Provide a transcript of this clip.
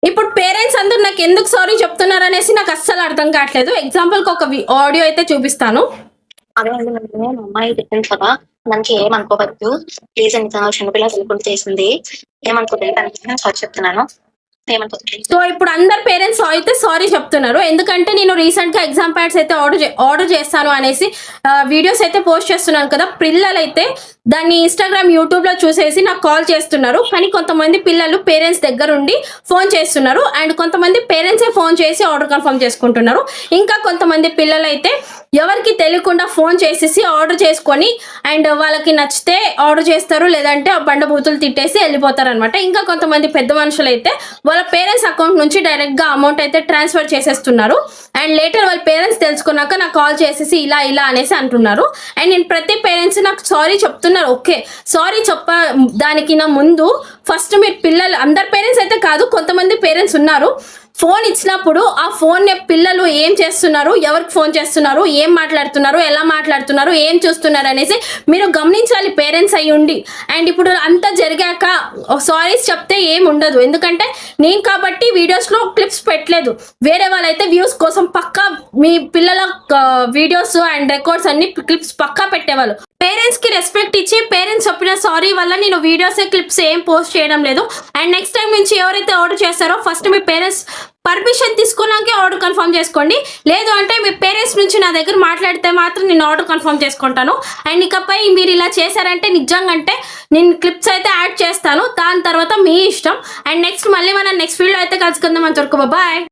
ఇప్పుడు పేరెంట్స్ అందరూ నాకు ఎందుకు సారీ చెప్తున్నారు అనేసి నాకు అస్సలు అర్థం కావట్లేదు. ఎగ్జాంపుల్‌కి ఒక ఆడియో అయితే చూపిస్తాను. అదే అండి మా అమ్మాయి చెప్పింది కదా! దానికి ఏమనుకోవద్దు. ప్లీజ్ అండి తను చిన్నపిల్ల తెలియకుండా చేసింది. ఏమనుకోకండి తనకి నేను సారీ చెప్తున్నాను. ఏమనుకోకండి. సో ఇప్పుడు అందరు పేరెంట్స్ అయితే సారీ చెప్తున్నారు. ఎందుకంటే నేను రీసెంట్‌గా ఎగ్జామ్ ప్యాడ్స్ అయితే ఆర్డర్ చేస్తాను అనేసి వీడియోస్ అయితే పోస్ట్ చేస్తున్నాను కదా! పిల్లలైతే దాన్ని ఇన్‌స్టాగ్రామ్, యూట్యూబ్‌లో చూసేసి నాకు కాల్ చేస్తున్నారు. కానీ కొంతమంది పిల్లలు పేరెంట్స్ దగ్గరుండి ఫోన్ చేస్తున్నారు. అండ్ కొంతమంది పేరెంట్సే ఫోన్ చేసి ఆర్డర్ కన్ఫర్మ్ చేసుకుంటున్నారు. ఇంకా కొంతమంది పిల్లలైతే ఎవరికీ తెలియకుండా ఫోన్ చేసేసి ఆర్డర్ చేసుకొని అండ్ వాళ్ళకి నచ్చితే ఆర్డర్ చేస్తారు. లేదంటే బండబూతులు తిట్టేసి వెళ్ళిపోతారనమాట. ఇంకా కొంతమంది పెద్ద మనుషులైతే వాళ్ళ పేరెంట్స్ అకౌంట్ నుంచి డైరెక్ట్‌గా అమౌంట్ అయితే ట్రాన్స్‌ఫర్ చేసేస్తున్నారు. అండ్ లేటర్ వాళ్ళ పేరెంట్స్ తెలుసుకున్నాక నాకు కాల్ చేసేసి ఇలా అనేసి అంటున్నారు. అండ్ నేను ప్రతి పేరెంట్స్ నాకు సారీ చెప్తున్నారు. ఓకే, సారీ దానికి నా ముందు ఫస్ట్ మీరు పిల్లలు అందరు పేరెంట్స్ అయితే కాదు, కొంతమంది పేరెంట్స్ ఉన్నారు. ఫోన్ ఇచ్చినప్పుడు ఆ ఫోన్ పిల్లలు ఏం చేస్తున్నారు, ఎవరికి ఫోన్ చేస్తున్నారు, ఏం మాట్లాడుతున్నారు, ఎలా మాట్లాడుతున్నారు, ఏం చూస్తున్నారు అనేసి మీరు గమనించాలి పేరెంట్స్ అయ్యి ఉండి. అండ్ ఇప్పుడు అంతా జరిగాక సారీస్ చెప్తే ఏం ఉండదు. ఎందుకంటే నేను కాబట్టి వీడియోస్లో క్లిప్స్ పెట్టలేదు. వేరే వాళ్ళైతే వ్యూస్ కోసం పక్కా మీ పిల్లల వీడియోస్ అండ్ రికార్డ్స్ అన్ని క్లిప్స్ పక్కా పెట్టేవాళ్ళు. పేరెంట్స్ కి రెస్పెక్ట్ ఇచ్చి పేరెంట్స్ చెప్పిన సారీ వల్ల నేను వీడియోస్ క్లిప్స్ ఏం పోస్ట్ చేయడం లేదు. అండ్ నెక్స్ట్ టైం నుంచి ఎవరైతే ఆర్డర్ చేస్తారో ఫస్ట్ మీ పేరెంట్స్ పర్మిషన్ తీసుకున్నాకే ఆర్డర్ కన్ఫర్మ్ చేసుకోండి. లేదు అంటే మీ పేరెంట్స్ నుంచి నా దగ్గర మాట్లాడితే మాత్రం నేను ఆర్డర్ కన్ఫర్మ్ చేసుకుంటాను. అండ్ ఇకపై మీరు ఇలా చేశారంటే నిజంగా అంటే నేను క్లిప్స్ అయితే యాడ్ చేస్తాను. దాని తర్వాత మీ ఇష్టం. అండ్ నెక్స్ట్ మళ్ళీ మనం నెక్స్ట్ వీడియో అయితే కలుసుకుందాం. అంతవరకు బాయ్.